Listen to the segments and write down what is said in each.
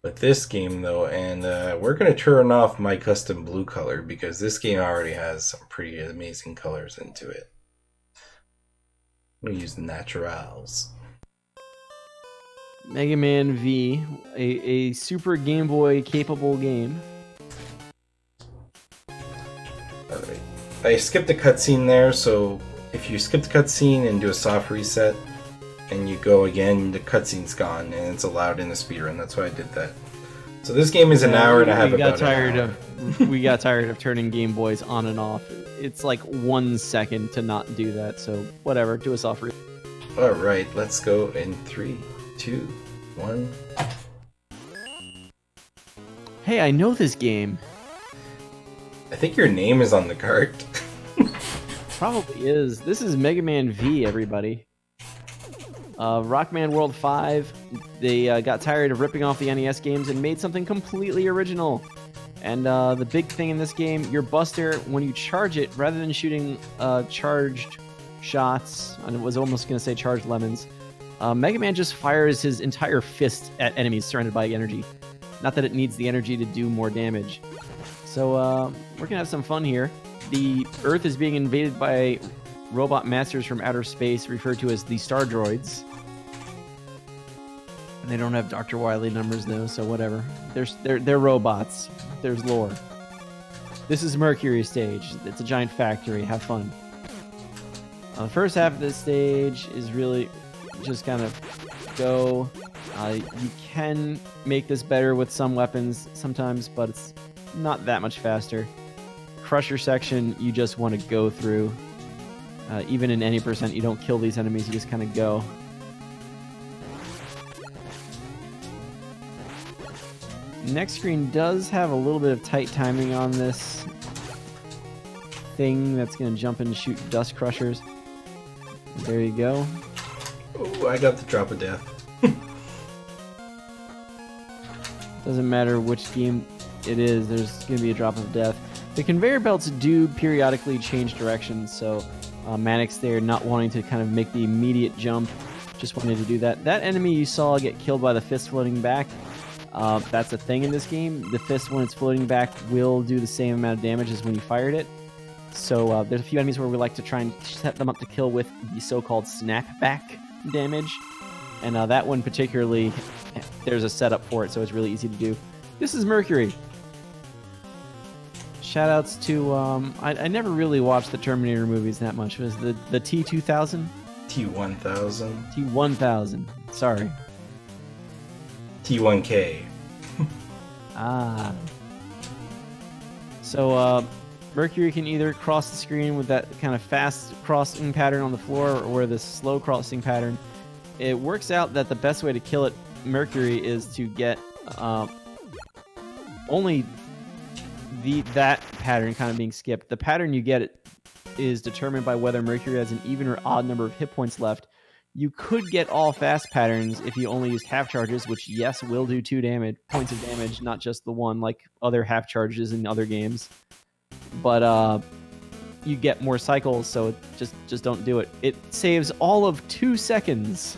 with this game though, and we're gonna turn off my custom blue color because this game already has some pretty amazing colors into it. I'm gonna use the naturals. Mega Man V, a Super Game Boy capable game. Alright. I skipped a cutscene there, so if you skip the cutscene and do a soft reset and you go again, the cutscene's gone and it's allowed in the speedrun. That's why I did that. So this game is an hour and a half. We got tired of turning Game Boys on and off. It's like 1 second to not do that, so whatever, do a soft reset. Alright, let's go in 3, 2, 1. Hey, I know this game. I think your name is on the cart. Probably is. This is Mega Man V, everybody. Rockman World 5, they got tired of ripping off the NES games and made something completely original. And the big thing in this game, your Buster, when you charge it, rather than shooting charged shots, and it was almost going to say charged lemons, Mega Man just fires his entire fist at enemies surrounded by energy. Not that it needs the energy to do more damage. So we're going to have some fun here. The Earth is being invaded by robot masters from outer space, referred to as the Star Droids. And they don't have Dr. Wily numbers, though, so whatever. They're robots. There's lore. This is Mercury stage. It's a giant factory. Have fun. The first half of this stage is really just kind of go. You can make this better with some weapons sometimes, but it's not that much faster. Crusher section, you just want to go through. Even in any percent, you don't kill these enemies, you just kind of go. Next screen does have a little bit of tight timing on this thing that's going to jump and shoot dust crushers. There you go. Oh, I got the drop of death. Doesn't matter which game it is, there's going to be a drop of death. The conveyor belts do periodically change directions, so Mannix there not wanting to kind of make the immediate jump, just wanted to do that. That enemy you saw get killed by the fist floating back, that's a thing in this game. The fist, when it's floating back, will do the same amount of damage as when you fired it. So there's a few enemies where we like to try and set them up to kill with the so-called snapback damage. And that one particularly, there's a setup for it, so it's really easy to do. This is Mercury. Shoutouts to, I never really watched the Terminator movies that much. It was the T-2000? T-1000. T-1000. Sorry. T1K. Ah. So, Mercury can either cross the screen with that kind of fast crossing pattern on the floor or the slow crossing pattern. It works out that the best way to kill it, Mercury, is to get only that pattern kind of being skipped. The pattern you get is determined by whether Mercury has an even or odd number of hit points left. You could get all fast patterns if you only used half charges, which, yes, will do 2 points of damage, not just the one, like other half charges in other games. But you get more cycles, so just don't do it. It saves all of 2 seconds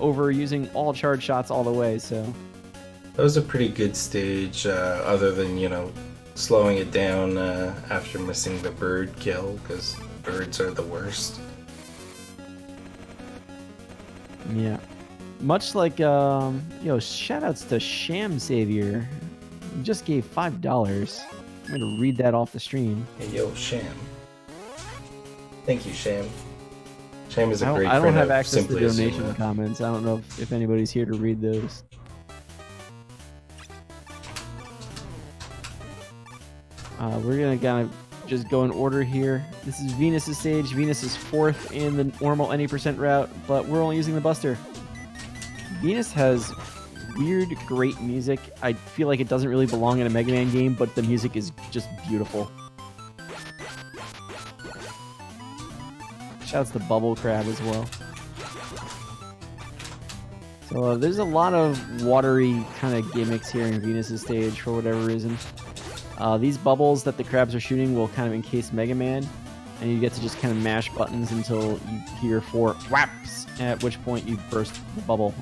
over using all charge shots all the way, so... That was a pretty good stage, other than, slowing it down after missing the bird kill, because birds are the worst. Yeah. Much like, shoutouts to Sham Savior. You just gave $5. I'm going to read that off the stream. Hey, yo, Sham. Thank you, Sham. Sham is a great friend. I don't have access to donation comments. I don't know if anybody's here to read those. We're going to kind of just go in order here. This is Venus' stage. Venus is 4th in the normal any percent route, but we're only using the Buster. Venus has weird, great music. I feel like it doesn't really belong in a Mega Man game, but the music is just beautiful. Shouts to Bubble Crab as well. So there's a lot of watery kind of gimmicks here in Venus' stage for whatever reason. These bubbles that the crabs are shooting will kind of encase Mega Man, and you get to just kind of mash buttons until you hear 4 whaps, at which point you burst the bubble.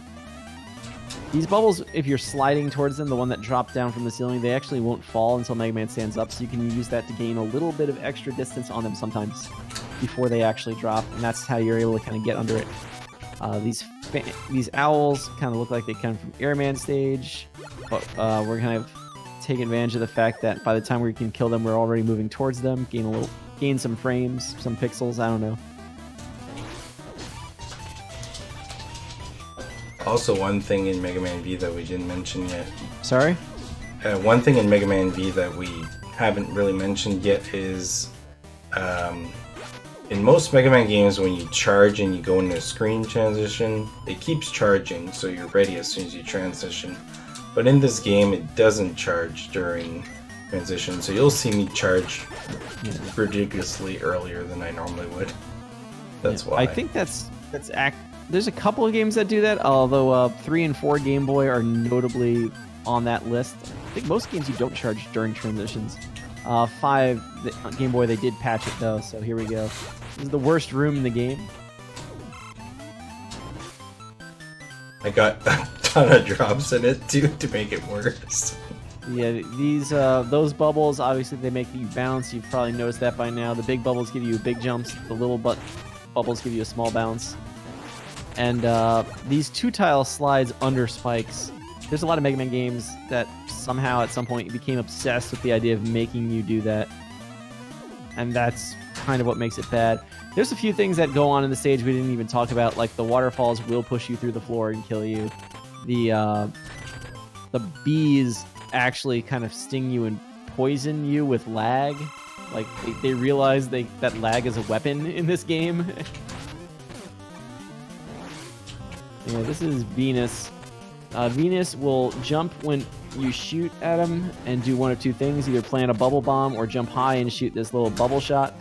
These bubbles, if you're sliding towards them, the one that dropped down from the ceiling, they actually won't fall until Mega Man stands up, so you can use that to gain a little bit of extra distance on them sometimes before they actually drop, and that's how you're able to kind of get under it. These owls kind of look like they come from Airman stage, but we're kind of taking advantage of the fact that by the time we can kill them, we're already moving towards them, gain some frames, some pixels, I don't know. Also, one thing in Mega Man V that we didn't mention yet. Sorry? One thing in Mega Man V that we haven't really mentioned yet is, in most Mega Man games, when you charge and you go into a screen transition, it keeps charging, so you're ready as soon as you transition. But in this game, it doesn't charge during transition, so you'll see me charge ridiculously earlier than I normally would. That's why. I think there's a couple of games that do that, although 3 and 4 Game Boy are notably on that list. I think most games you don't charge during transitions. 5, Game Boy, they did patch it though, so here we go. This is the worst room in the game. I got a ton of drops in it too to make it worse. Yeah, those bubbles, obviously they make you bounce. You've probably noticed that by now. The big bubbles give you big jumps. The little bubbles give you a small bounce. And these 2-tile slides under spikes. There's a lot of Mega Man games that somehow at some point became obsessed with the idea of making you do that. And that's kind of what makes it bad. There's a few things that go on in the stage we didn't even talk about, like the waterfalls will push you through the floor and kill you. The bees actually kind of sting you and poison you with lag. Like, they realize that lag is a weapon in this game. Yeah, this is Venus. Venus will jump when you shoot at him and do one of two things, either plant a bubble bomb or jump high and shoot this little bubble shot.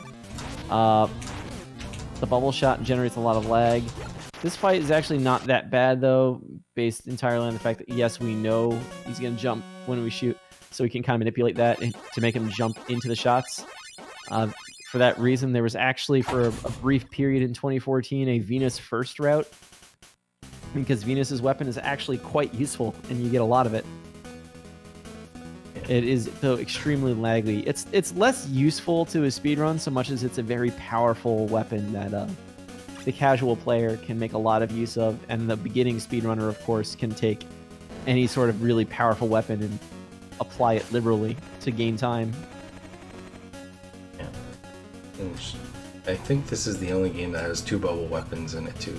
The bubble shot generates a lot of lag. This fight is actually not that bad, though, based entirely on the fact that, yes, we know he's going to jump when we shoot, so we can kind of manipulate that to make him jump into the shots. For that reason, there was actually, for a brief period in 2014, a Venus first route, because Venus's weapon is actually quite useful, and you get a lot of it. It is, though, extremely laggy. It's less useful to a speedrun so much as it's a very powerful weapon that the casual player can make a lot of use of, and the beginning speedrunner, of course, can take any sort of really powerful weapon and apply it liberally to gain time. Yeah. And I think this is the only game that has 2 bubble weapons in it, too.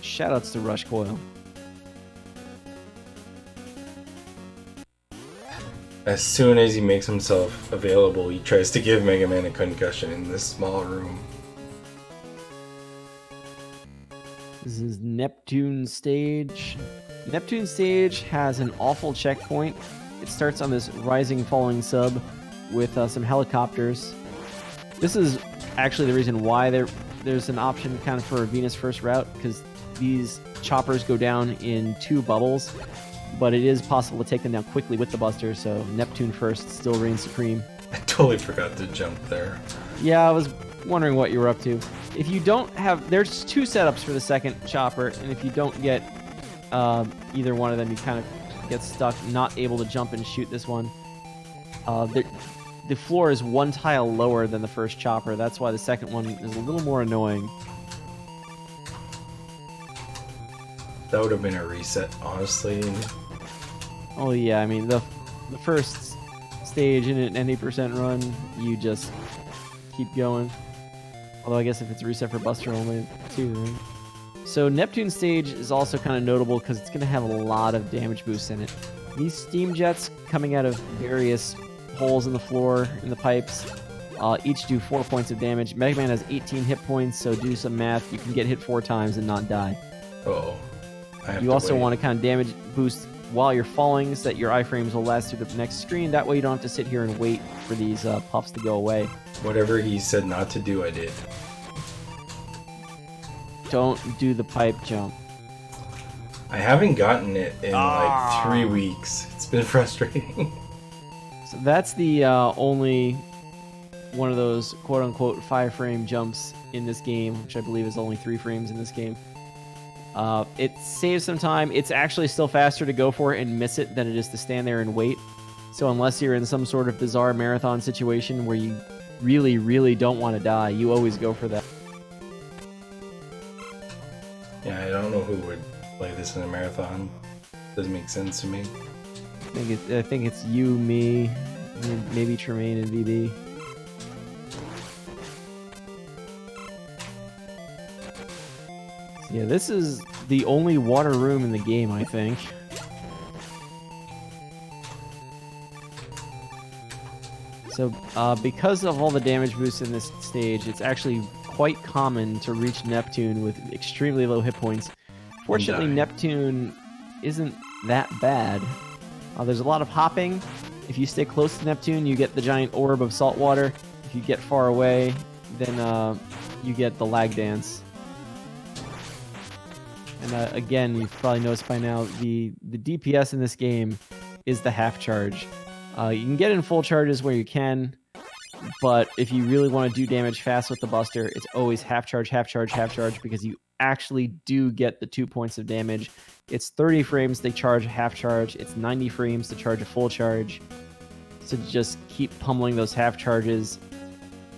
Shoutouts to Rush Coil. As soon as he makes himself available, he tries to give Mega Man a concussion in this small room. This is Neptune Stage. Neptune Stage has an awful checkpoint. It starts on this rising falling sub with some helicopters. This is actually the reason why there's an option kind of for a Venus first route, because these choppers go down in 2 bubbles, but it is possible to take them down quickly with the buster, so Neptune first still reigns supreme. I totally forgot to jump there. Yeah, I was wondering what you were up to. If you don't have... There's 2 setups for the second chopper, and if you don't get either one of them, you kind of get stuck, not able to jump and shoot this one. The floor is 1 tile lower than the first chopper. That's why the second one is a little more annoying. That would have been a reset, honestly. Oh yeah, I mean, the first stage in an 80% run, you just keep going. Although I guess if it's a reset for Buster only, too, right? So Neptune Stage is also kind of notable because it's going to have a lot of damage boosts in it. These steam jets coming out of various holes in the floor, in the pipes, each do 4 points of damage. Mega Man has 18 hit points, so do some math. You can get hit 4 times and not die. Uh-oh. You also want to kind of damage boost while you're falling so that your iframes will last through the next screen. That way you don't have to sit here and wait for these puffs to go away. Whatever he said not to do, I did. Don't do the pipe jump. I haven't gotten it in like 3 weeks. It's been frustrating. So that's the only one of those quote-unquote 5-frame jumps in this game, which I believe is only 3 frames in this game. It saves some time. It's actually still faster to go for it and miss it than it is to stand there and wait. So unless you're in some sort of bizarre marathon situation where you really, really don't want to die, you always go for that. Yeah, I don't know who would play this in a marathon. Doesn't make sense to me. I think it's you, me, maybe Tremaine and VB. So yeah, this is the only water room in the game, I think. So, because of all the damage boosts in this stage, it's actually quite common to reach Neptune with extremely low hit points. Fortunately, Neptune isn't that bad. There's a lot of hopping. If you stay close to Neptune, you get the giant orb of salt water. If you get far away, then you get the lag dance. And again, you've probably noticed by now, the DPS in this game is the half charge. You can get in full charges where you can, but if you really want to do damage fast with the Buster, it's always half charge, half charge, half charge, because you actually do get the 2 points of damage. It's 30 frames to charge a half charge. It's 90 frames to charge a full charge. So just keep pummeling those half charges.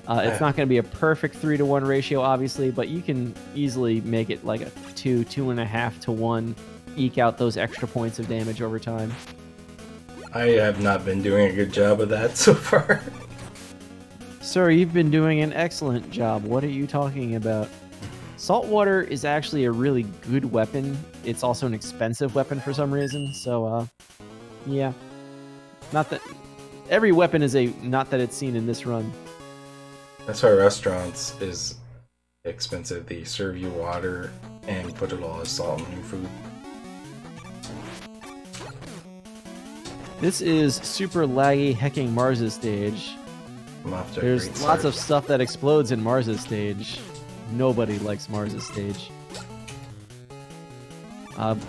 It's not going to be a perfect 3-to-1 ratio, obviously, but you can easily make it like a 2.5 to 1, eke out those extra points of damage over time. I have not been doing a good job of that so far. Sir, you've been doing an excellent job. What are you talking about? Salt water is actually a really good weapon. It's also an expensive weapon for some reason, so, yeah. Not that... Every weapon is not that it's seen in this run. That's why restaurants is expensive. They serve you water and put it all as salt in your food. This is super laggy hecking Mars' stage. There's lots of stuff that explodes in Mars' stage. Nobody likes Mars' stage.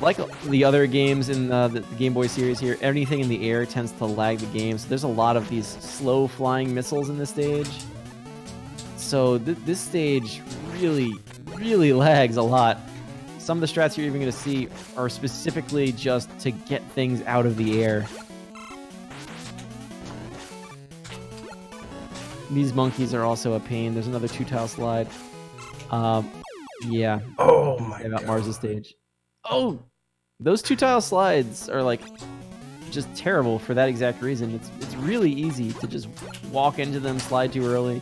Like the other games in the Game Boy series here, anything in the air tends to lag the game. So there's a lot of these slow flying missiles in this stage. So this stage really, really lags a lot. Some of the strats you're even going to see are specifically just to get things out of the air. These monkeys are also a pain. There's another 2-tile slide. Yeah. Oh my god. About Mars' stage. Oh! Those 2-tile slides are like just terrible for that exact reason. It's really easy to just walk into them, slide too early.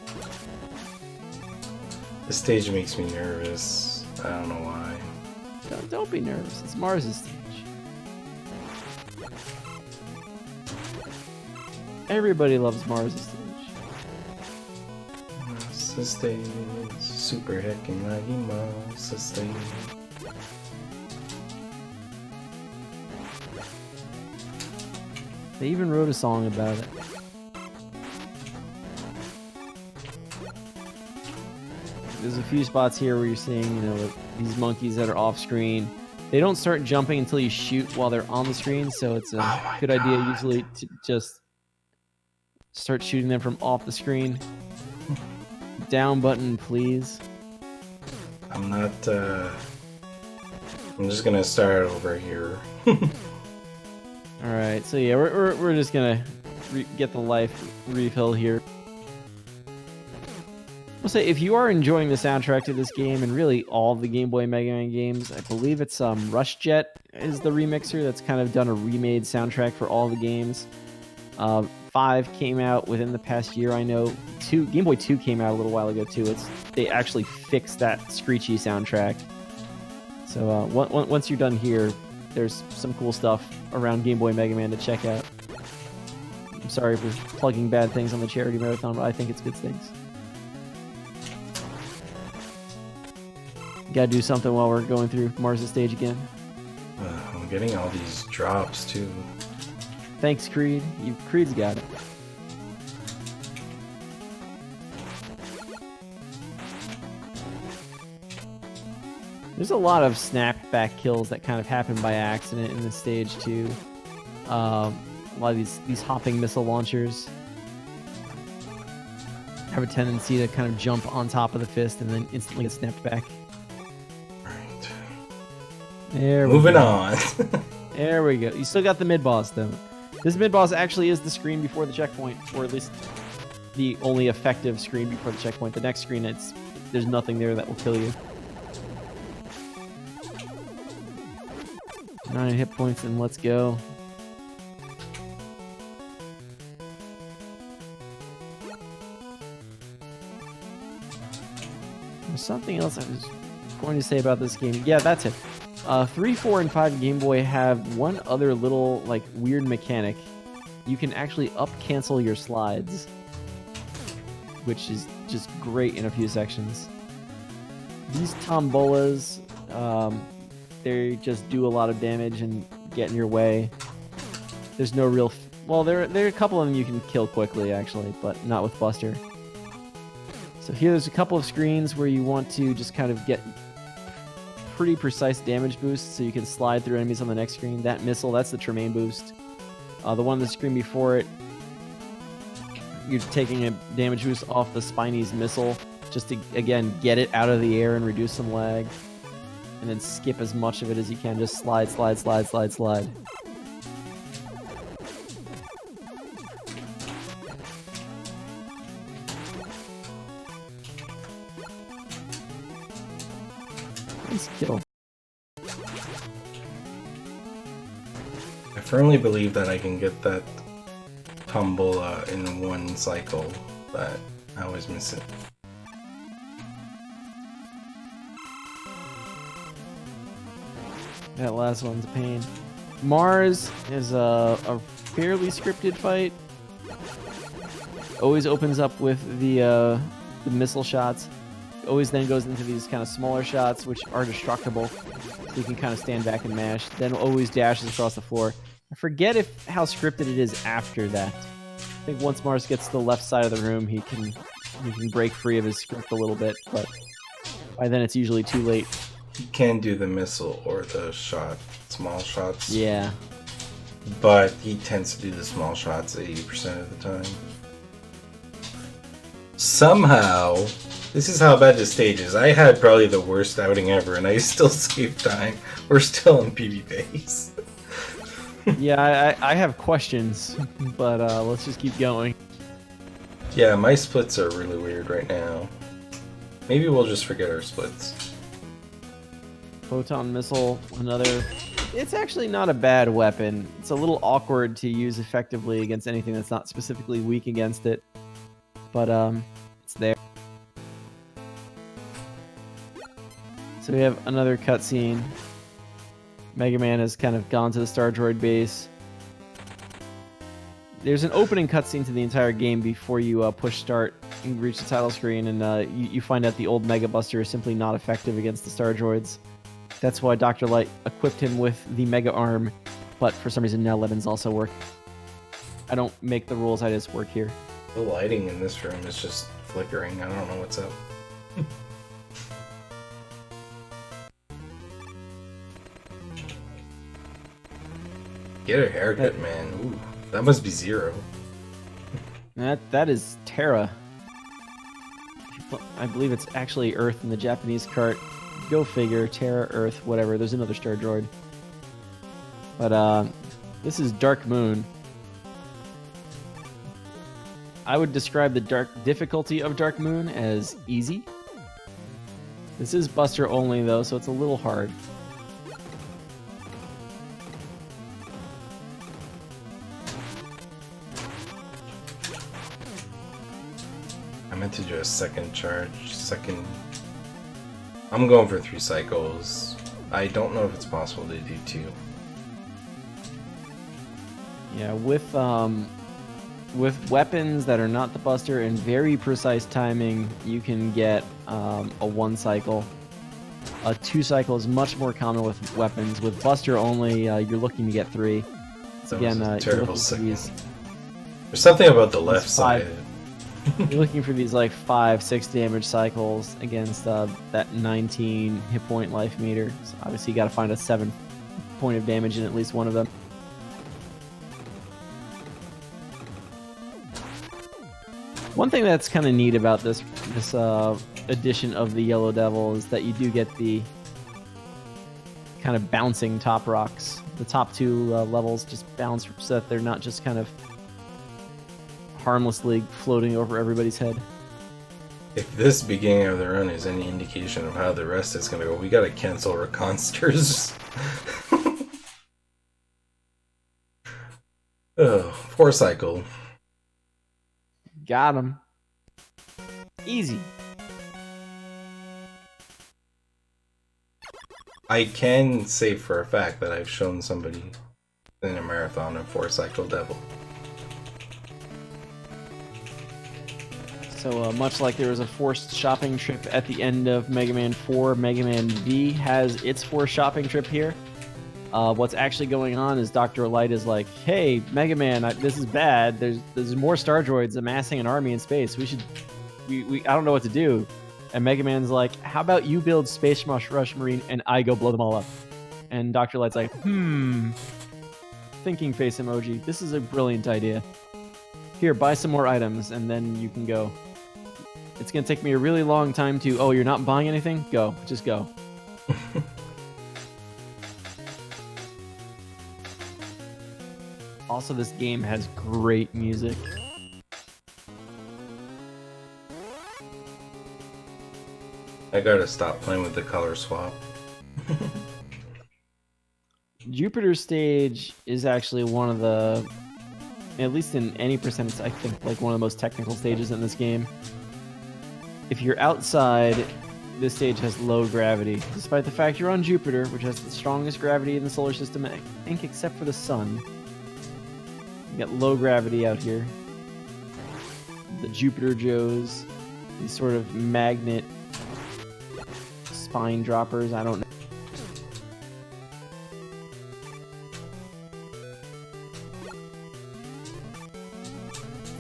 This stage makes me nervous. I don't know why. Don't be nervous. It's Mars' stage. Everybody loves Mars' stage. Mars' stage. Super heckin' laggy Mars' stage. They even wrote a song about it. There's a few spots here where you're seeing, these monkeys that are off screen. They don't start jumping until you shoot while they're on the screen, so it's a good idea usually to just start shooting them from off the screen. Down button, please. I'm just gonna start over here. Alright, so yeah, we're just gonna get the life refill here. I'll say, if you are enjoying the soundtrack to this game, and really all of the Game Boy Mega Man games, I believe it's Rush Jet is the remixer that's kind of done a remade soundtrack for all the games. 5 came out within the past year, I know. Game Boy 2 came out a little while ago too. They actually fixed that screechy soundtrack. So once you're done here, there's some cool stuff around Game Boy Mega Man to check out. I'm sorry for plugging bad things on the charity marathon, but I think it's good things. Gotta do something while we're going through Mars' stage again. I'm getting all these drops too. Thanks, Creed. Creed's got it. There's a lot of snapback kills that kind of happen by accident in this stage too. A lot of these hopping missile launchers have a tendency to kind of jump on top of the fist and then instantly get snapped back. Moving on. There we go. You still got the mid-boss, though. This mid-boss actually is the screen before the checkpoint, or at least the only effective screen before the checkpoint. The next screen, there's nothing there that will kill you. 9 hit points, and let's go. There's something else I was going to say about this game. Yeah, that's it. 3, 4, and 5 Game Boy have one other little, like, weird mechanic. You can actually up-cancel your slides, which is just great in a few sections. These tombolas, they just do a lot of damage and get in your way. There's no real... well, there are a couple of them you can kill quickly, actually, but not with Buster. So here's a couple of screens where you want to just kind of get pretty precise damage boosts so you can slide through enemies on the next screen. That missile, that's the Tremaine boost. The one on the screen before it, you're taking a damage boost off the Spiney's missile just to, again, get it out of the air and reduce some lag. And then skip as much of it as you can. Just slide, slide, slide, slide, slide. Nice kill. I firmly believe that I can get that tombola in one cycle, but I always miss it. That last one's a pain. Mars is a fairly scripted fight. Always opens up with the missile shots. Always then goes into these kind of smaller shots, which are destructible. So you can kind of stand back and mash. Then always dashes across the floor. I forget how scripted it is after that. I think once Mars gets to the left side of the room, he can break free of his script a little bit, but by then it's usually too late. He can do the missile or the small shots. Yeah. But he tends to do the small shots 80% of the time. Somehow, this is how bad this stage is. I had probably the worst outing ever, and I still saved time. We're still in PB base. Yeah, I have questions, but let's just keep going. Yeah, my splits are really weird right now. Maybe we'll just forget our splits. Photon missile, another... It's actually not a bad weapon. It's a little awkward to use effectively against anything that's not specifically weak against it. But, it's there. So we have another cutscene. Mega Man has kind of gone to the Star Droid base. There's an opening cutscene to the entire game before you push start and reach the title screen, and you find out the old Mega Buster is simply not effective against the Star Droids. That's why Dr. Light equipped him with the Mega Arm, but for some reason now Levin's also work. I don't make the rules, I just work here. The lighting in this room is just flickering. I don't know what's up. Get a haircut, man. Ooh, that must be Zero. That is Terra. I believe it's actually Earth in the Japanese cart. Go figure. Terra, Earth, whatever. There's another Star Droid. But this is Dark Moon. I would describe the difficulty of Dark Moon as easy. This is Buster only though, so it's a little hard. I meant to do a second charge. I'm going for 3 cycles. I don't know if it's possible to do 2. Yeah, with weapons that are not the Buster and very precise timing, you can get a 1 cycle. A 2 cycle is much more common with weapons. With Buster only, you're looking to get 3. That Again, was a terrible second. There's something about the left side. You're looking for these like 5-6 damage cycles against that 19 hit point life meter. So obviously you got to find a 7 point of damage in at least one of them. One thing that's kind of neat about this edition of the Yellow Devil is that you do get the kind of bouncing top rocks. The top two levels just bounce so that they're not just kind of harmlessly floating over everybody's head. If this beginning of the run is any indication of how the rest is going to go, we gotta cancel Reconsters. Oh, 4-cycle. Got him. Easy. I can say for a fact that I've shown somebody in a marathon a 4-cycle devil. So much like there was a forced shopping trip at the end of Mega Man 4, Mega Man V has its forced shopping trip here. What's actually going on is Dr. Light is like, hey, Mega Man, this is bad. There's more Star Droids amassing an army in space. I don't know what to do. And Mega Man's like, how about you build Space Rush Marine and I go blow them all up? And Dr. Light's like, thinking face emoji. This is a brilliant idea. Here, buy some more items and then you can go. It's going to take me a really long time to... Oh, you're not buying anything? Go. Just go. Also, this game has great music. I gotta stop playing with the color swap. Jupiter stage is actually one of the... At least in any percentage, I think, like one of the most technical stages in this game. If you're outside, this stage has low gravity, despite the fact you're on Jupiter, which has the strongest gravity in the solar system, I think, except for the sun. You got low gravity out here. The Jupiter Joes, these sort of magnet spine droppers, I don't know.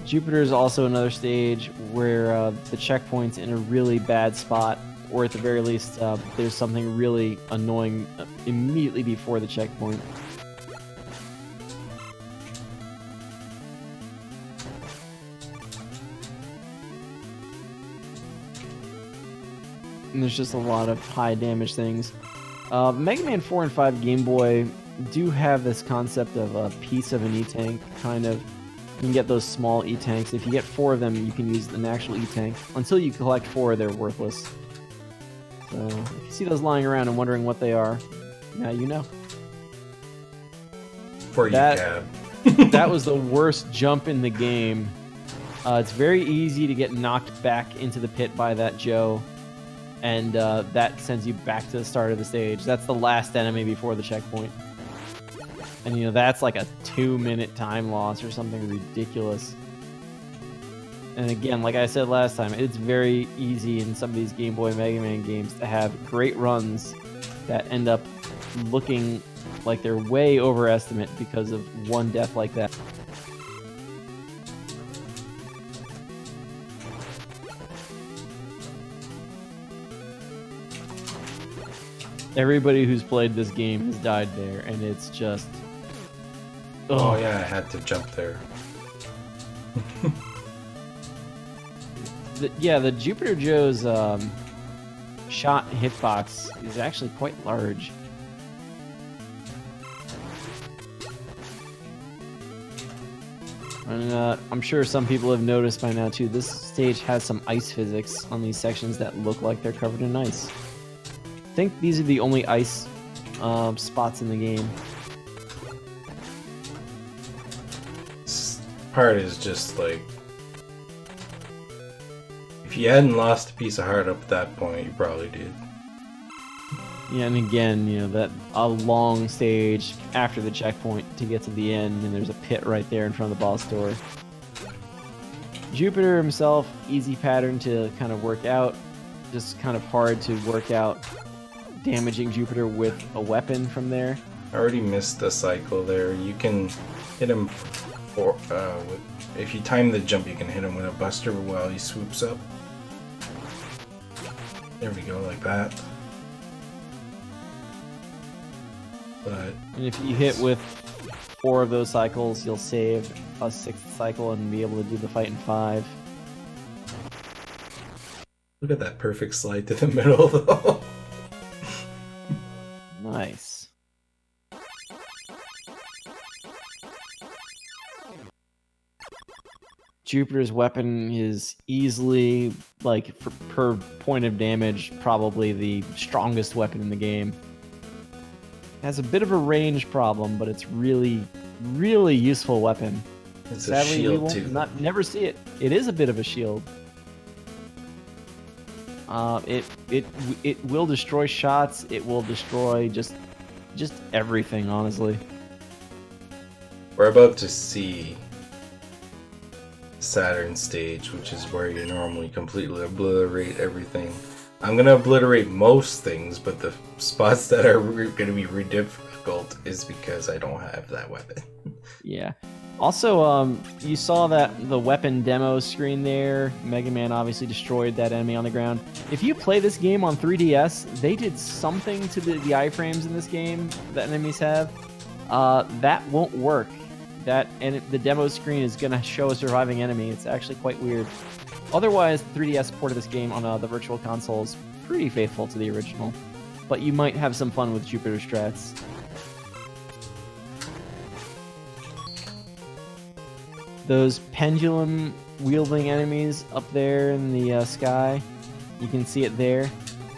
Jupiter is also another stage where the checkpoint's in a really bad spot, or at the very least, there's something really annoying immediately before the checkpoint. And there's just a lot of high damage things. Mega Man 4 and 5 Game Boy do have this concept of a piece of an E-Tank, kind of. You can get those small E-Tanks. If you get 4 of them, you can use an actual E-Tank. Until you collect 4, they're worthless. So, if you see those lying around and wondering what they are, now you know. For you, Cab. That was the worst jump in the game. It's very easy to get knocked back into the pit by that Joe. And that sends you back to the start of the stage. That's the last enemy before the checkpoint. And, you know, that's like a 2-minute time loss or something ridiculous. And again, like I said last time, it's very easy in some of these Game Boy Mega Man games to have great runs that end up looking like they're way overestimate because of one death like that. Everybody who's played this game has died there, and it's just... Oh yeah, I had to jump there. The Jupiter Joe's shot hitbox is actually quite large. And I'm sure some people have noticed by now too, this stage has some ice physics on these sections that look like they're covered in ice. I think these are the only ice spots in the game. Part is just like, if you hadn't lost a piece of heart up at that point, you probably did. Yeah, and again, you know, that a long stage after the checkpoint to get to the end, and there's a pit right there in front of the boss door. Jupiter himself, easy pattern to kind of work out, just kind of hard to work out damaging Jupiter with a weapon from there. I already missed the cycle there. You can hit him. Or, if you time the jump, you can hit him with a buster while he swoops up. There we go, like that. But and if you hit with 4 of those cycles, you'll save a 6th cycle and be able to do the fight in 5. Look at that perfect slide to the middle, though. Nice. Jupiter's weapon is easily, like, per point of damage, probably the strongest weapon in the game. Has a bit of a range problem, but it's really, really useful weapon. It's Sadly, a shield we too. will never see it. It is a bit of a shield. It will destroy shots. It will destroy just everything, honestly. We're about to see Saturn stage, which is where you normally completely obliterate everything. I'm gonna obliterate most things, but the spots that are gonna be difficult is because I don't have that weapon. Yeah. Also, you saw that the weapon demo screen there. Mega Man obviously destroyed that enemy on the ground. If you play this game on 3DS, they did something to the iframes in this game that enemies have. That won't work. The demo screen is gonna show a surviving enemy. It's actually quite weird. Otherwise, the 3DS port of this game on the Virtual Console is pretty faithful to the original. But you might have some fun with Jupiter strats. Those pendulum-wielding enemies up there in the sky, you can see it there.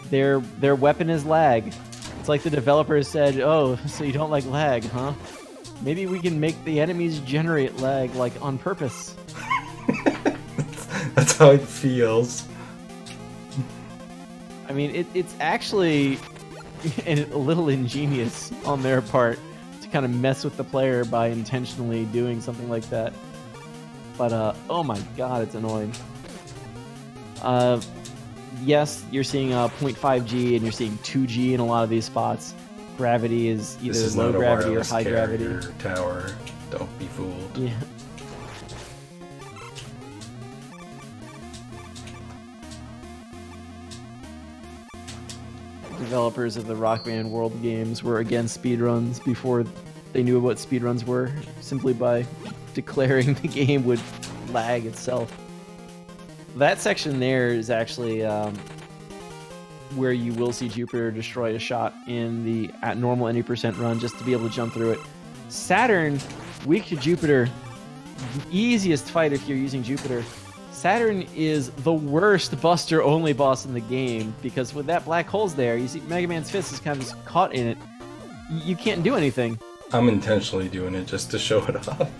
Their weapon is lag. It's like the developers said, "Oh, so you don't like lag, huh? Maybe we can make the enemies generate lag, like, on purpose." That's how it feels. I mean, it's actually a little ingenious on their part to kind of mess with the player by intentionally doing something like that. But, oh my god, it's annoying. Yes, you're seeing 0.5G and you're seeing 2G in a lot of these spots. Gravity is either low gravity or high gravity. Tower. Don't be fooled. Yeah. Developers of the Rock Band World games were against speedruns before they knew what speedruns were, simply by declaring the game would lag itself. That section there is actually where you will see Jupiter destroy a shot at normal any percent run just to be able to jump through it. Saturn, weak to Jupiter, easiest fight if you're using Jupiter. Saturn is the worst Buster-only boss in the game, because with that black hole's there, you see Mega Man's fist is kind of just caught in it. You can't do anything. I'm intentionally doing it just to show it off.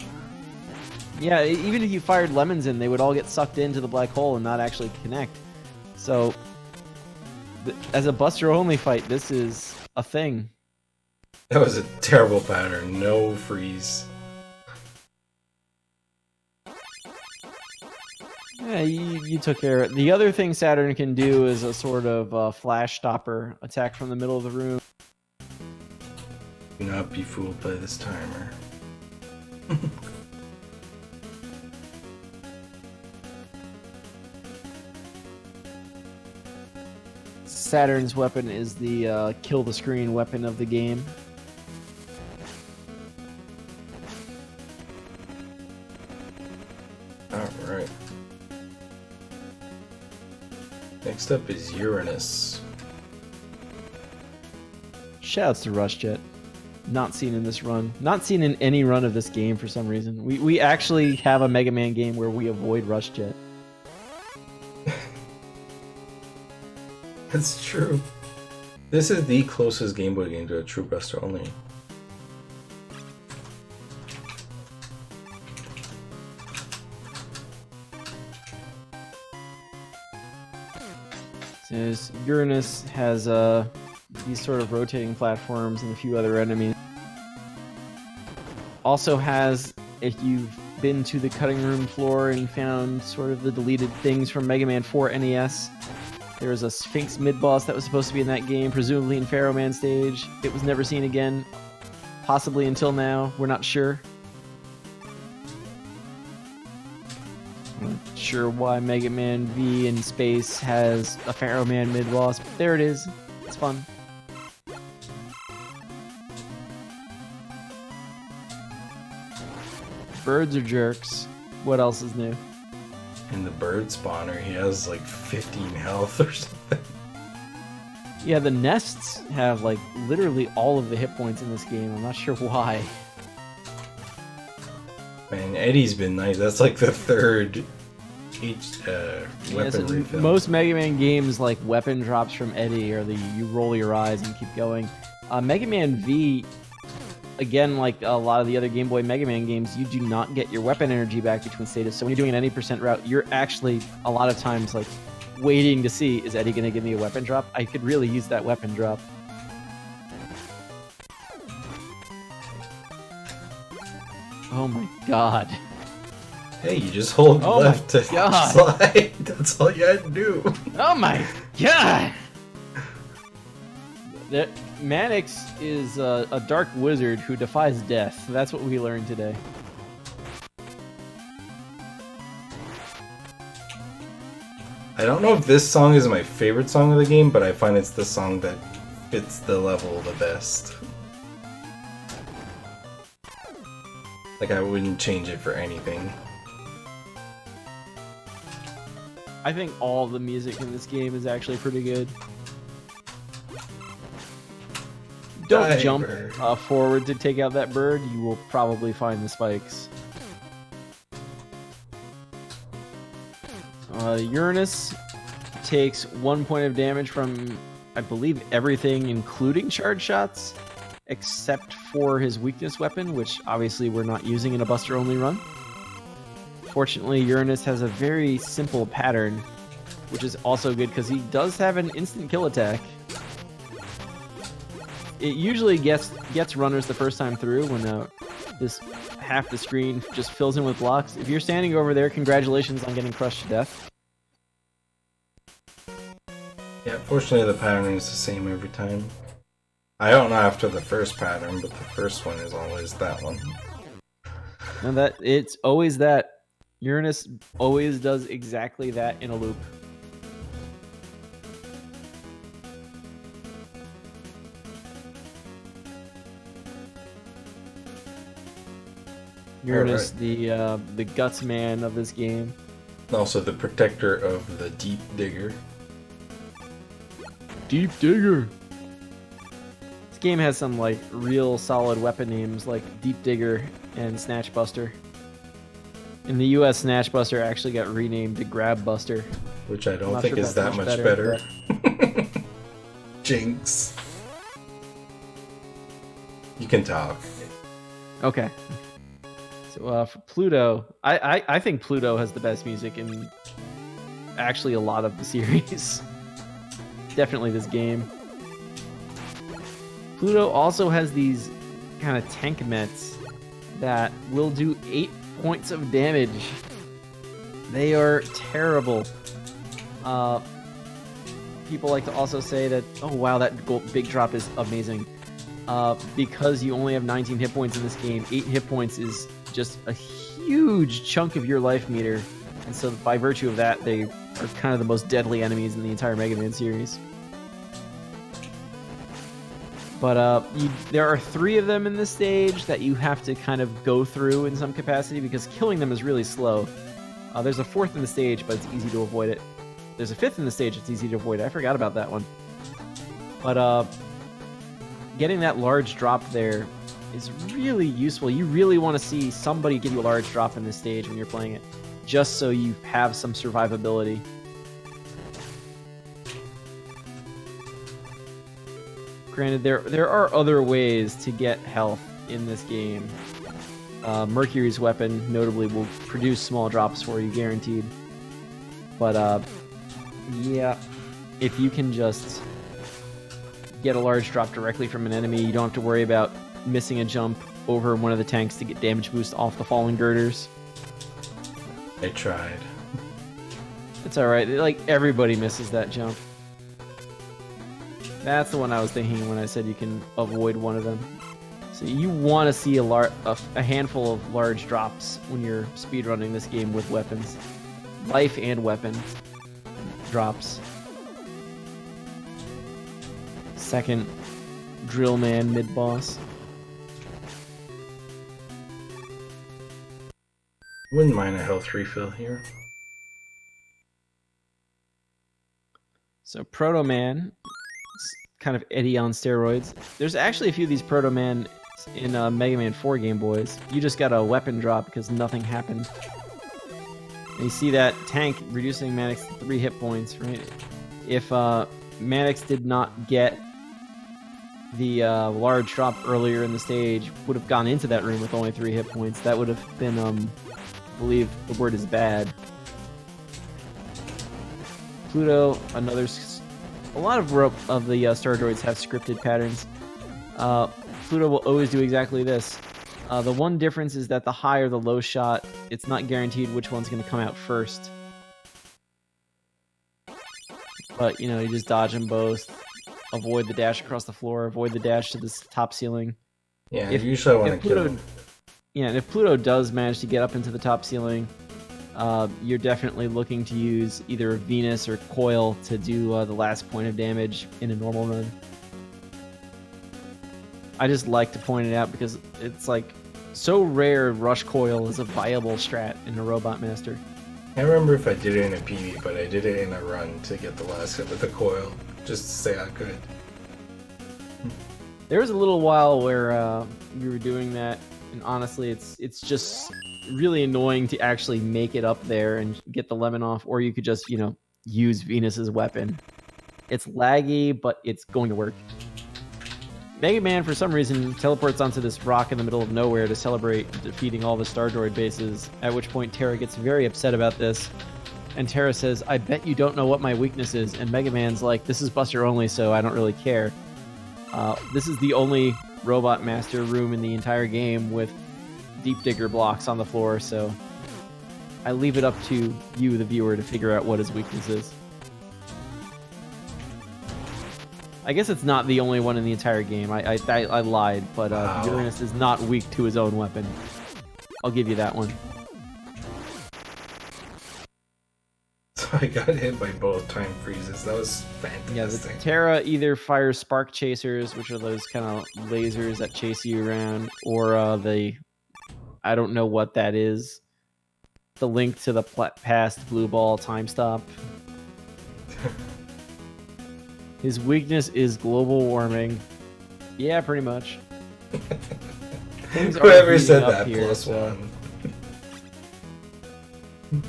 Yeah, even if you fired lemons in, they would all get sucked into the black hole and not actually connect. So, as a Buster-only fight, this is a thing. That was a terrible pattern. No freeze. Yeah, you took care of it. The other thing Saturn can do is a sort of flash stopper attack from the middle of the room. Do not be fooled by this timer. Saturn's weapon is the kill the screen weapon of the game. Alright. Next up is Uranus. Shouts to RushJet. Not seen in this run. Not seen in any run of this game for some reason. We actually have a Mega Man game where we avoid RushJet. That's true. This is the closest Game Boy game to a true Buster only. Says Uranus has these sort of rotating platforms and a few other enemies. Also has, if you've been to the cutting room floor and found sort of the deleted things from Mega Man 4 NES, there was a Sphinx mid-boss that was supposed to be in that game, presumably in Pharaoh Man stage. It was never seen again, possibly until now. We're not sure. I'm not sure why Mega Man V in space has a Pharaoh Man mid-boss, but there it is. It's fun. Birds are jerks. What else is new? In the bird spawner, he has like 15 health or something. Yeah, the nests have like literally all of the hit points in this game. I'm not sure why. Man, Eddie's been nice. That's like the third weapon refill. Most Mega Man games, like weapon drops from Eddie, or you roll your eyes and keep going. Mega Man V, again, like a lot of the other Game Boy Mega Man games, you do not get your weapon energy back between stages. So when you're doing an any percent route, you're actually a lot of times like waiting to see, is Eddie going to give me a weapon drop? I could really use that weapon drop. Oh my god. Hey, you just hold left to slide. That's all you had to do. Oh my god! Mannix is a dark wizard who defies death. That's what we learned today. I don't know if this song is my favorite song of the game, but I find it's the song that fits the level the best. Like, I wouldn't change it for anything. I think all the music in this game is actually pretty good. Don't jump forward to take out that bird. You will probably find the spikes. Uranus takes 1 point of damage from, I believe, everything, including charge shots, except for his weakness weapon, which obviously we're not using in a Buster-only run. Fortunately, Uranus has a very simple pattern, which is also good because he does have an instant kill attack. It usually gets runners the first time through when this half the screen just fills in with blocks. If you're standing over there, congratulations on getting crushed to death. Yeah, fortunately the pattern is the same every time. I don't know after the first pattern, but the first one is always that one. And it's always that. Uranus always does exactly that in a loop. Uranus, right. The guts man of this game. Also the protector of the Deep Digger. Deep Digger! This game has some like real solid weapon names like Deep Digger and Snatch Buster. In the US, Snatch Buster actually got renamed to Grab Buster. Which I don't think is that much better. Jinx. You can talk. Okay. So for Pluto, I think Pluto has the best music in actually a lot of the series. Definitely this game. Pluto also has these kind of tank mets that will do 8 points of damage. They are terrible. People like to also say that, oh wow, that big drop is amazing. Because you only have 19 hit points in this game, 8 hit points is just a huge chunk of your life meter. And so by virtue of that, they are kind of the most deadly enemies in the entire Mega Man series. But there are 3 of them in this stage that you have to kind of go through in some capacity because killing them is really slow. There's a 4th in the stage, but it's easy to avoid it. There's a 5th in the stage, it's easy to avoid it. I forgot about that one. But getting that large drop there is really useful. You really want to see somebody give you a large drop in this stage when you're playing it, just so you have some survivability. Granted, there are other ways to get health in this game. Mercury's weapon, notably, will produce small drops for you, guaranteed. But, yeah, if you can just get a large drop directly from an enemy, you don't have to worry about missing a jump over one of the tanks to get damage boost off the falling girders. I tried. It's alright, like, everybody misses that jump. That's the one I was thinking when I said you can avoid one of them. So you want to see a handful of large drops when you're speedrunning this game with weapons. Life and weapon drops. Second Drill Man mid-boss. Wouldn't mind a health refill here. So Proto Man, kind of Eddie on steroids. There's actually a few of these Proto Man in Mega Man 4 Game Boys. You just got a weapon drop because nothing happened. And you see that tank reducing Mannix to 3 hit points, right? If Mannix did not get the large drop earlier in the stage, would have gone into that room with only 3 hit points. That would have been, I believe the word is bad. Pluto, a lot of the Star Droids have scripted patterns. Pluto will always do exactly this. The one difference is that the high or the low shot, it's not guaranteed which one's going to come out first. But, you know, you just dodge them both. Avoid the dash across the floor. Avoid the dash to this top ceiling. Yeah, usually I want to kill him. Yeah, and if Pluto does manage to get up into the top ceiling, you're definitely looking to use either Venus or Coil to do the last point of damage in a normal run. I just like to point it out because it's like so rare Rush Coil is a viable strat in a Robot Master. I don't remember if I did it in a PB, but I did it in a run to get the last hit with the Coil, just to say I could. There was a little while where we were doing that, and honestly, it's just really annoying to actually make it up there and get the lemon off, or you could just, you know, use Venus's weapon. It's laggy, but it's going to work. Mega Man, for some reason, teleports onto this rock in the middle of nowhere to celebrate defeating all the Star Droid bases, at which point Terra gets very upset about this. And Terra says, "I bet you don't know what my weakness is." And Mega Man's like, "This is Buster only, so I don't really care." This is the only Robot Master room in the entire game with Deep Digger blocks on the floor, so I leave it up to you, the viewer, to figure out what his weakness is. I guess it's not the only one in the entire game. I lied, but Uranus is not weak to his own weapon. I'll give you that one. So I got hit by both time freezes. That was fantastic. Yeah, the Terra either fires spark chasers, which are those kind of lasers that chase you around, or I don't know what that is. The link to the past blue ball time stop. His weakness is global warming. Yeah, pretty much. Whoever said that, here, plus so. One.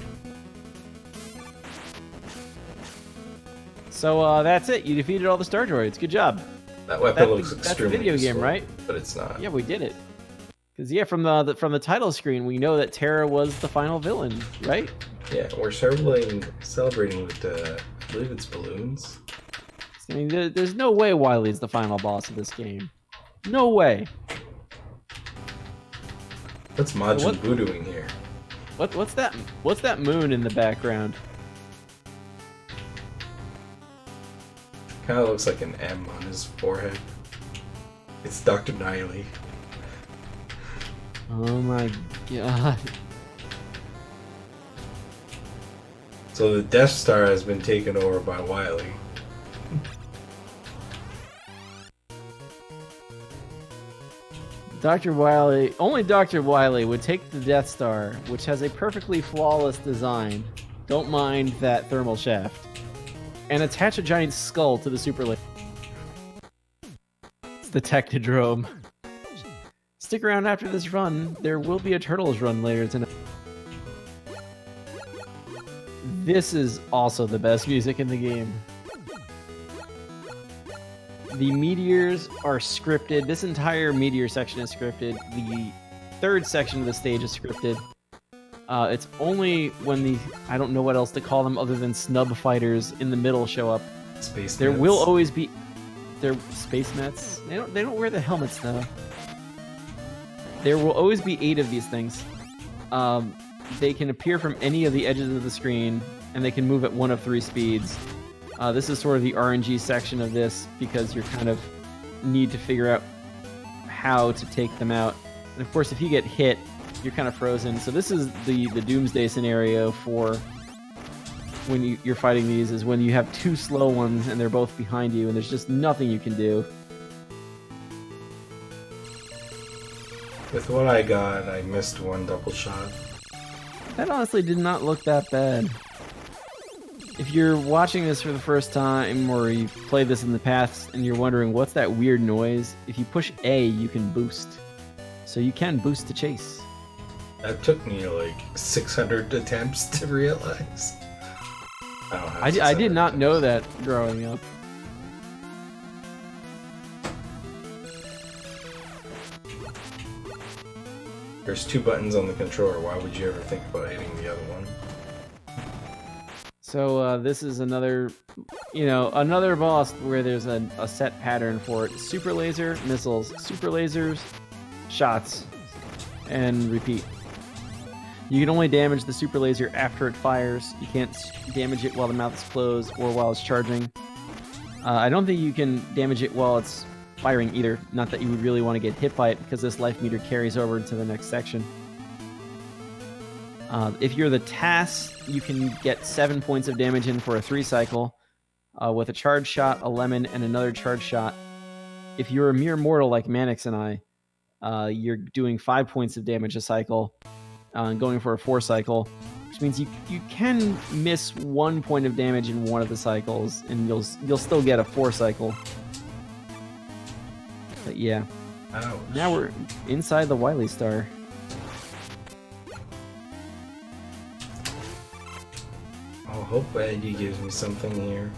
So that's it. You defeated all the Star Droids. Good job. That weapon looks extremely That's a video useful, game, right? But it's not. Yeah, we did it. Because yeah, from the title screen, we know that Terra was the final villain, right? Yeah, we're celebrating with I believe it's balloons. I mean, there's no way Wily's the final boss of this game. No way. What's Majin Buu doing here? What's that? What's that moon in the background? Kind of looks like an M on his forehead. It's Dr. Niley. Oh my god. So the Death Star has been taken over by Wily. Only Dr. Wily would take the Death Star, which has a perfectly flawless design, don't mind that thermal shaft, and attach a giant skull to the super laser. It's the Technodrome. Stick around after this run, there will be a Turtles run later tonight. This is also the best music in the game. The meteors are scripted. This entire meteor section is scripted. The third section of the stage is scripted. It's only when I don't know what else to call them other than snub fighters in the middle show up. Space There Mets. will always be... They're Space Mets. They don't wear the helmets, though. There will always be 8 of these things. They can appear from any of the edges of the screen, and they can move at one of 3 speeds. This is sort of the RNG section of this, because you kind of need to figure out how to take them out. And of course, if you get hit, you're kind of frozen. So this is the doomsday scenario for when you're fighting these, is when you have 2 slow ones and they're both behind you, and there's just nothing you can do. With what I got, I missed 1 double shot. That honestly did not look that bad. If you're watching this for the first time or you've played this in the past and you're wondering what's that weird noise, if you push A, you can boost. So you can boost to chase. That took me like 600 attempts to realize. I did not know that growing up. There's 2 buttons on the controller. Why would you ever think about hitting the other one? So this is another, another boss where there's a set pattern for it. Super laser, missiles, super lasers, shots, and repeat. You can only damage the super laser after it fires. You can't damage it while the mouth is closed or while it's charging. I don't think you can damage it while it's firing either. Not that you would really want to get hit by it because this life meter carries over into the next section. If you're the TAS, you can get 7 points of damage in for a 3 cycle with a charge shot, a lemon, and another charge shot. If you're a mere mortal like Mannix and I, you're doing 5 points of damage a cycle and going for a 4 cycle, which means you can miss 1 point of damage in one of the cycles, and you'll still get a 4 cycle. But yeah. Ouch. Now we're inside the Wily Star. I hope Eddie gives me something here.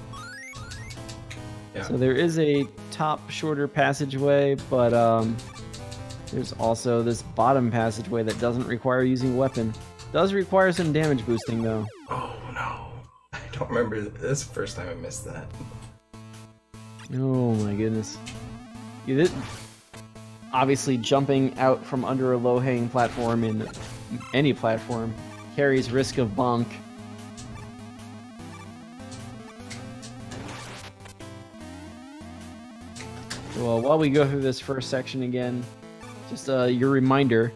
Yeah. So there is a top shorter passageway, but there's also this bottom passageway that doesn't require using a weapon. Does require some damage boosting though. Oh no. I don't remember. This is the first time I missed that. Oh my goodness. Obviously jumping out from under a low-hanging platform in any platform carries risk of bonk. Well, while we go through this first section again, just your reminder,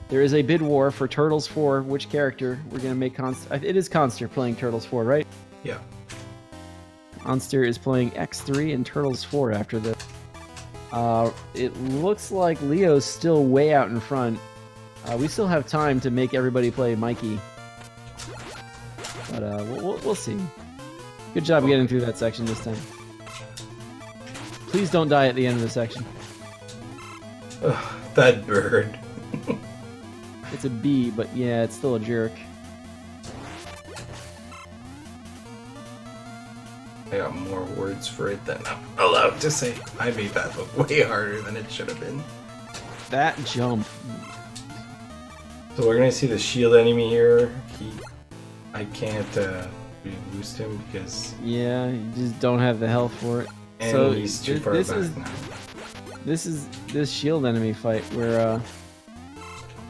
there is a bid war for Turtles 4. Which character we're going to make It is Conster playing Turtles 4, right? Yeah. Conster is playing X3 and Turtles 4 after this. It looks like Leo's still way out in front. We still have time to make everybody play Mikey. But we'll see. Good job getting through that section this time. Please don't die at the end of the section. Ugh, that bird. It's a bee, but yeah, it's still a jerk. I got more words for it than I'm allowed to say. I made that look way harder than it should have been. That jump. So we're gonna see the shield enemy here. I can't boost him because... Yeah, you just don't have the health for it. And so he's too far back now. This is this shield enemy fight where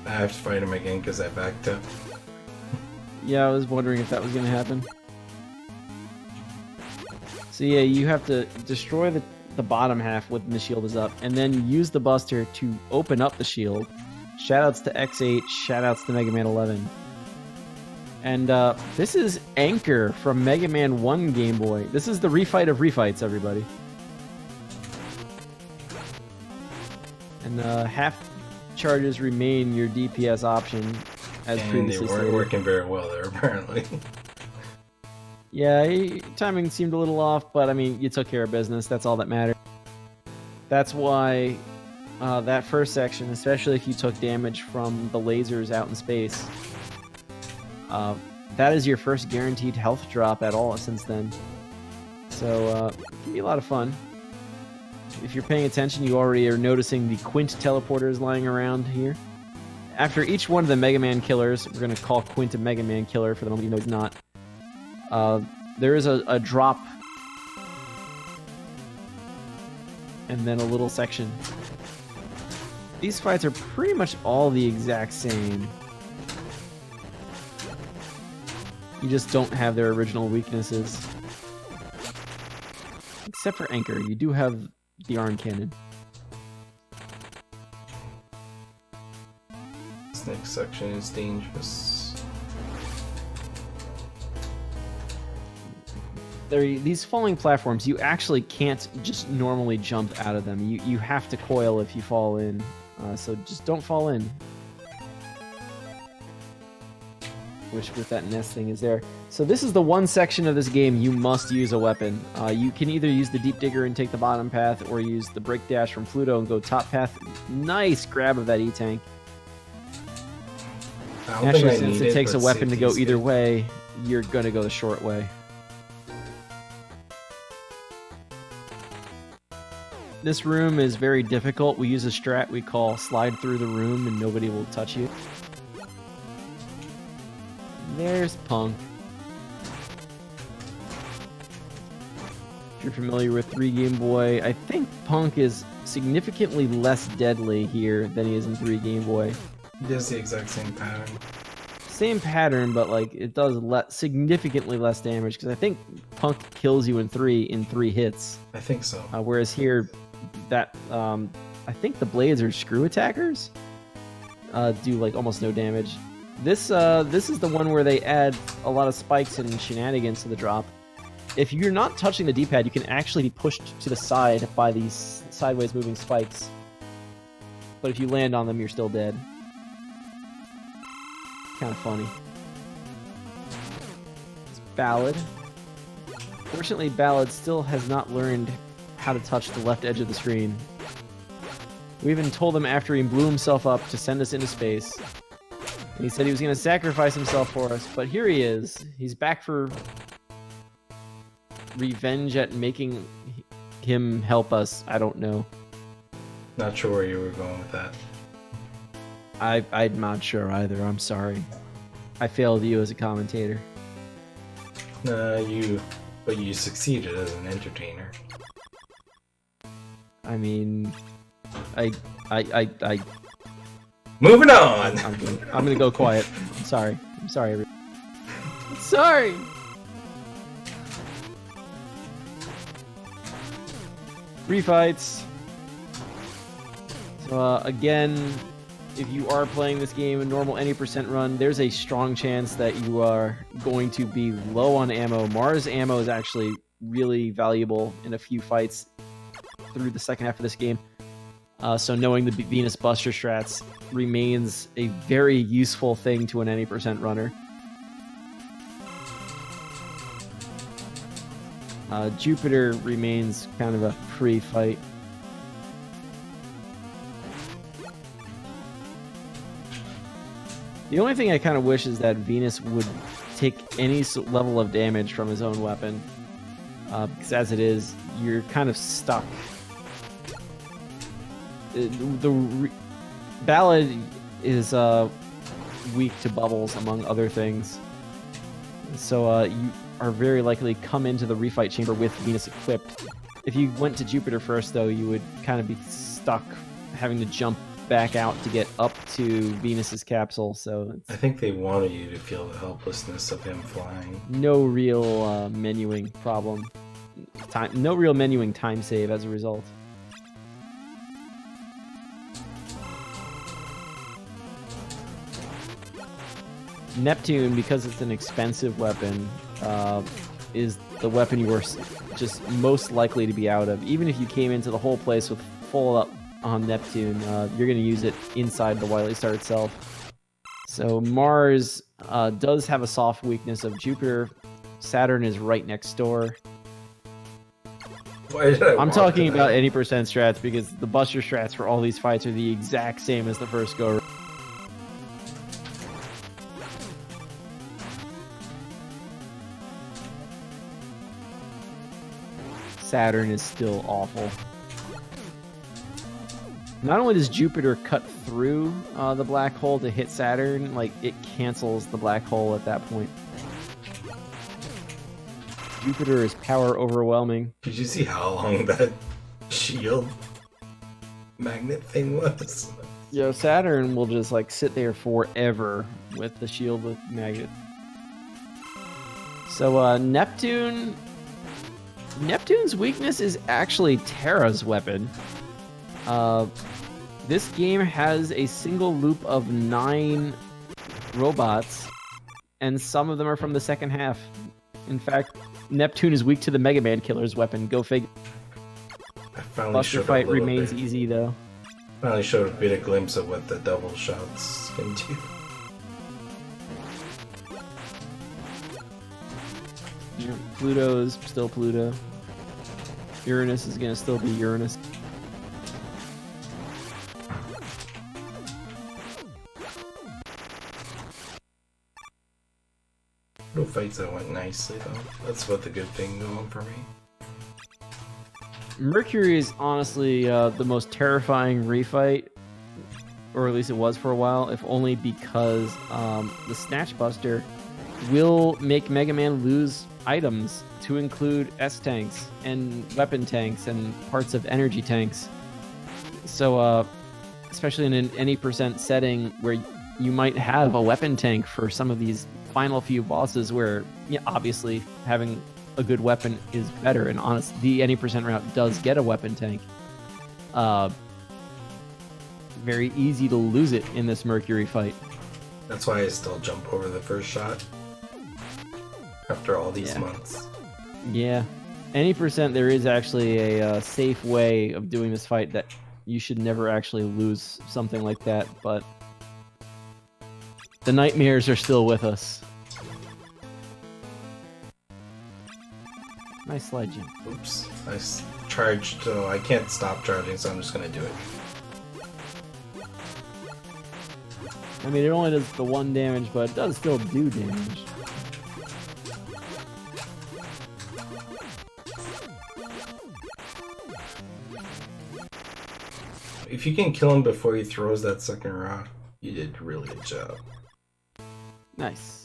I have to fight him again because I backed up. Yeah, I was wondering if that was gonna happen. So yeah, you have to destroy the bottom half when the shield is up, and then use the Buster to open up the shield. Shoutouts to X8, shoutouts to Mega Man 11. And this is Anchor from Mega Man 1 Game Boy. This is the refight of refights, everybody. And half charges remain your DPS option, as previously they weren't working very well there, apparently. Yeah, timing seemed a little off, but I mean, you took care of business. That's all that mattered. That's why that first section, especially if you took damage from the lasers out in space, that is your first guaranteed health drop at all since then. So it can be a lot of fun. If you're paying attention, you already are noticing the Quint teleporters lying around here. After each one of the Mega Man killers, we're going to call Quint a Mega Man killer for the moment, even though he's not. There is a drop and then a little section. These fights are pretty much all the exact same. You just don't have their original weaknesses. Except for Anchor, you do have the arm cannon. This next section is dangerous. These falling platforms, you actually can't just normally jump out of them. You have to coil if you fall in. So just don't fall in. which with that nest thing is there. So this is the one section of this game you must use a weapon. You can either use the Deep Digger and take the bottom path, or use the Break Dash from Pluto and go top path. Nice grab of that E-Tank. Naturally, since it takes a weapon to go either way, you're going to go the short way. This room is very difficult. We use a strat we call slide through the room and nobody will touch you. There's Punk. If you're familiar with 3 Game Boy, I think Punk is significantly less deadly here than he is in 3 Game Boy. He does the exact same pattern. Same pattern, but like it does significantly less damage, because I think Punk kills you in 3 hits. I think so. Whereas here, that I think the blades are screw attackers. Do like almost no damage. This is the one where they add a lot of spikes and shenanigans to the drop. If you're not touching the D-pad, you can actually be pushed to the side by these sideways moving spikes. But if you land on them, you're still dead. Kind of funny. It's Ballad. Fortunately, Ballad still has not learned how to touch the left edge of the screen. We even told him after he blew himself up to send us into space. And he said he was going to sacrifice himself for us, but here he is. He's back for revenge at making him help us. I don't know. Not sure where you were going with that. I'm not sure either. I'm sorry. I failed you as a commentator. But you succeeded as an entertainer. I mean, I Moving on! I'm gonna go quiet. I'm sorry, everybody. Sorry! Refights. So, again, if you are playing this game in normal any percent run, there's a strong chance that you are going to be low on ammo. Mars ammo is actually really valuable in a few fights through the second half of this game. So knowing the Venus Buster strats remains a very useful thing to an any percent runner. Jupiter remains kind of a free fight. The only thing I kind of wish is that Venus would take any level of damage from his own weapon. Because as it is, you're kind of stuck. Ballad is weak to bubbles, among other things. So you are very likely to come into the refight chamber with Venus equipped. If you went to Jupiter first, though, you would kind of be stuck having to jump back out to get up to Venus's capsule. So I think they wanted you to feel the helplessness of him flying. No real menuing problem. No real menuing time save as a result. Neptune, because it's an expensive weapon, is the weapon you are just most likely to be out of. Even if you came into the whole place with full up on Neptune, you're going to use it inside the Wily Star itself. So Mars does have a soft weakness of Jupiter. Saturn is right next door. I'm talking about any percent strats because the Buster strats for all these fights are the exact same as the first go. Saturn is still awful. Not only does Jupiter cut through the black hole to hit Saturn, like it cancels the black hole at that point. Jupiter is power overwhelming. Did you see how long that shield magnet thing was? Yo, Saturn will just like sit there forever with the shield with magnet. So Neptune's weakness is actually Terra's weapon. This game has a single loop of 9 robots, and some of them are from the second half. In fact, Neptune is weak to the Mega Man Killer's weapon. Go figure. Buster fight remains easy, though. Finally showed a bit of glimpse of what the double shots can do. You know, Pluto's still Pluto. Uranus is gonna still be Uranus. No fights that went nicely though. That's about the good thing going for me. Mercury is honestly the most terrifying refight, or at least it was for a while, if only because the Snatch Buster will make Mega Man lose items to include S-tanks and weapon tanks and parts of energy tanks. So, especially in an any percent setting where you might have a weapon tank for some of these final few bosses where, yeah, obviously having a good weapon is better, and honestly, the any percent route does get a weapon tank. Very easy to lose it in this Mercury fight. That's why I still jump over the first shot after all these months. Yeah. Any percent, there is actually a safe way of doing this fight that you should never actually lose something like that, but the nightmares are still with us. Nice slide jump. Oops. I charged, so I can't stop charging, so I'm just gonna do it. I mean, it only does the 1 damage, but it does still do damage. If you can kill him before he throws that second rock, you did a really good job. Nice.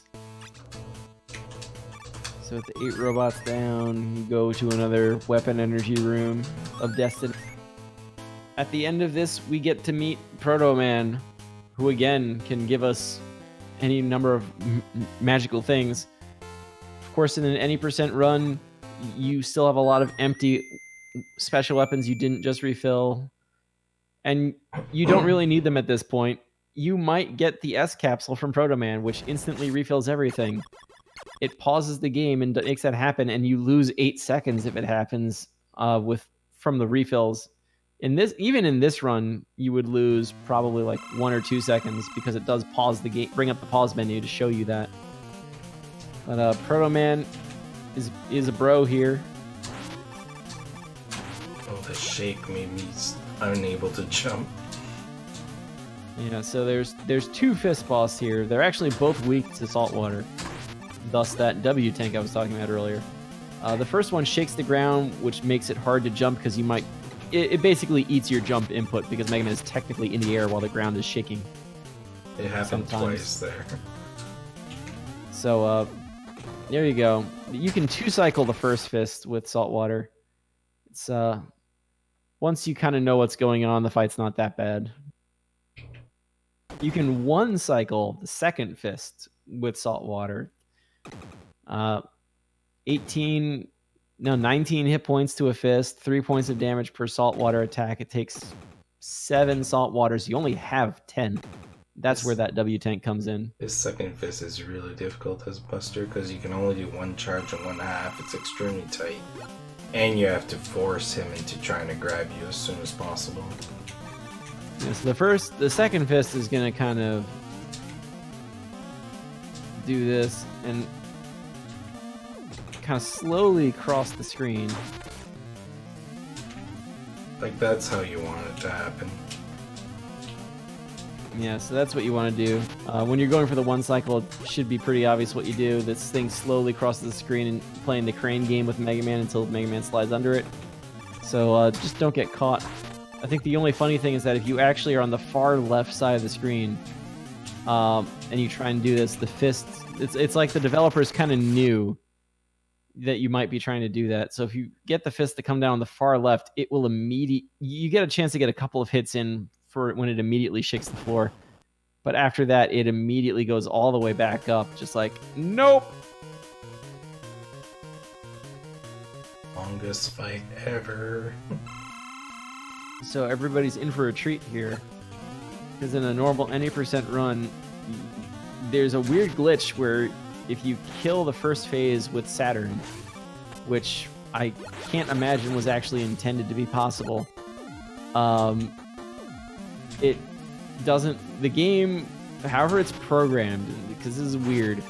So with the 8 robots down, you go to another weapon energy room of destiny. At the end of this, we get to meet Proto Man, who again can give us any number of magical things. Of course, in an any percent run, you still have a lot of empty special weapons you didn't just refill, and you don't really need them at this point. You might get the S capsule from Proto Man, which instantly refills everything. It pauses the game and makes that happen, and you lose 8 seconds if it happens from the refills. Even in this run, you would lose probably like 1 or 2 seconds because it does pause the game, bring up the pause menu to show you that. But Proto Man is a bro here. Oh, the shake made me unable to jump. Yeah, so there's 2 fist boss here. They're actually both weak to salt water. Thus that W tank I was talking about earlier. The first one shakes the ground, which makes it hard to jump because it basically eats your jump input because Mega Man is technically in the air while the ground is shaking. It happened twice there. So, there you go. You can 2-cycle the first fist with salt water. It's, once you kind of know what's going on, the fight's not that bad. You can 1-cycle the second fist with salt water. 19 hit points to a fist, 3 points of damage per saltwater attack. It takes 7 salt waters. You only have 10. That's where that W tank comes in. His second fist is really difficult as Buster because you can only do 1 charge and 1/2. It's extremely tight. And you have to force him into trying to grab you as soon as possible. Yeah, so the second fist is going to kind of do this and kind of slowly cross the screen. Like, that's how you want it to happen. Yeah, so that's what you want to do. When you're going for the 1 cycle, it should be pretty obvious what you do. This thing slowly crosses the screen and playing the crane game with Mega Man until Mega Man slides under it. So just don't get caught. I think the only funny thing is that if you actually are on the far left side of the screen and you try and do this, the fist, it's like the developers kind of knew that you might be trying to do that. So if you get the fist to come down on the far left, it will you get a chance to get a couple of hits in for when it immediately shakes the floor. But after that, it immediately goes all the way back up, just like, nope! Longest fight ever. So everybody's in for a treat here. Because in a normal any percent run, there's a weird glitch where if you kill the first phase with Saturn, which I can't imagine was actually intended to be possible, it doesn't, the game, however it's programmed, because this is weird,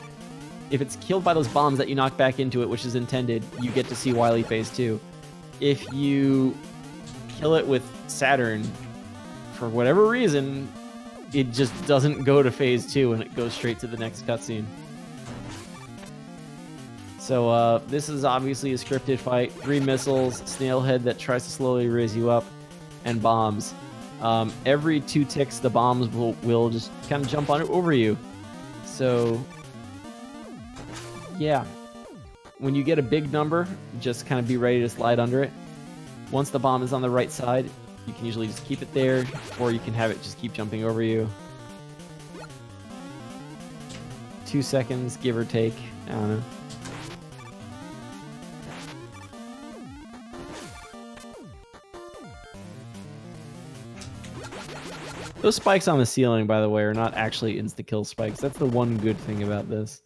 If it's killed by those bombs that you knock back into it, which is intended, you get to see Wily phase 2. If you kill it with Saturn, for whatever reason, it just doesn't go to phase 2 and it goes straight to the next cutscene. So this is obviously a scripted fight. 3 missiles, Snailhead that tries to slowly raise you up, and bombs. Every 2 ticks, the bombs will just kind of jump on over you. So, yeah. When you get a big number, just kind of be ready to slide under it. Once the bomb is on the right side, you can usually just keep it there, or you can have it just keep jumping over you. 2 seconds, give or take. I don't know. Those spikes on the ceiling, by the way, are not actually insta-kill spikes. That's the one good thing about this.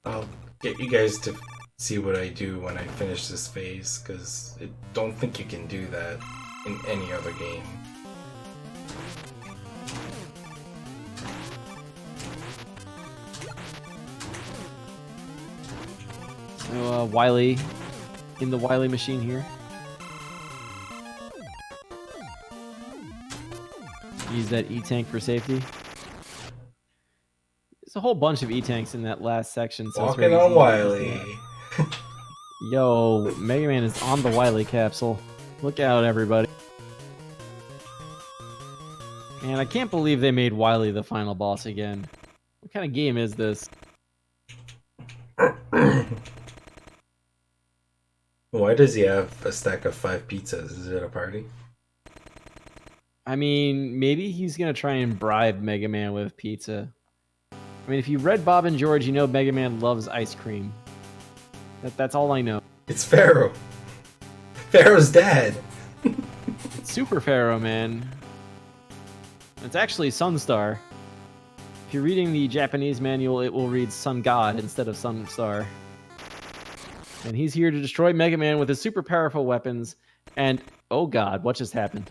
I'll get you guys to see what I do when I finish this phase, because I don't think you can do that in any other game. So, Wily, in the Wily machine here. Use that E-tank for safety. There's a whole bunch of E-tanks in that last section. So Walking on Wily. Yo, Mega Man is on the Wily capsule. Look out, everybody. Man, I can't believe they made Wily the final boss again. What kind of game is this? Why does he have a stack of 5 pizzas? Is it a party? I mean, maybe he's gonna try and bribe Mega Man with pizza. I mean, if you read Bob and George, you know Mega Man loves ice cream. That's all I know. It's Pharaoh. Pharaoh's dad. It's Super Pharaoh, man. It's actually Sunstar. If you're reading the Japanese manual, it will read Sun God instead of Sunstar. And he's here to destroy Mega Man with his super powerful weapons. And, oh god, what just happened?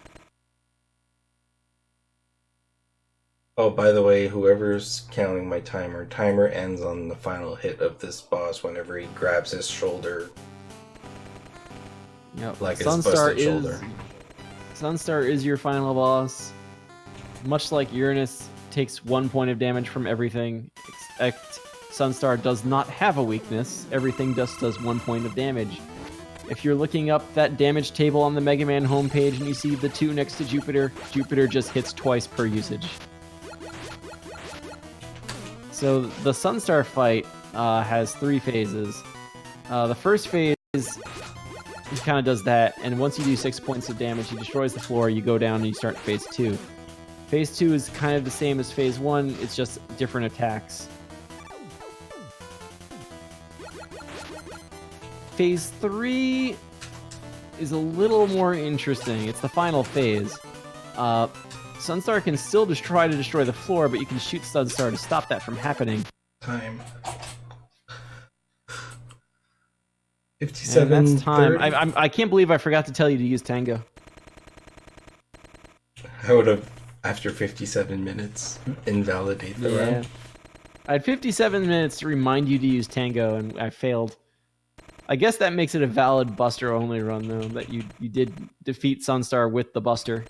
Oh, by the way, whoever's counting my timer ends on the final hit of this boss whenever he grabs his shoulder. Yep. Like his busted shoulder. Sunstar is your final boss. Much like Uranus takes 1 point of damage from everything, except Sunstar does not have a weakness. Everything just does 1 point of damage. If you're looking up that damage table on the Mega Man homepage and you see the 2 next to Jupiter, Jupiter just hits twice per usage. So the Sunstar fight has 3 phases. The first phase, he kind of does that, and once you do 6 points of damage, he destroys the floor, you go down and you start phase 2. Phase 2 is kind of the same as phase 1, it's just different attacks. Phase 3 is a little more interesting. It's the final phase. Sunstar can still just try to destroy the floor, but you can shoot Sunstar to stop that from happening. Time. 57. And that's time. I can't believe I forgot to tell you to use Tango. I would have, after 57 minutes, invalidate the run. I had 57 minutes to remind you to use Tango, and I failed. I guess that makes it a valid Buster-only run, though, that you did defeat Sunstar with the Buster.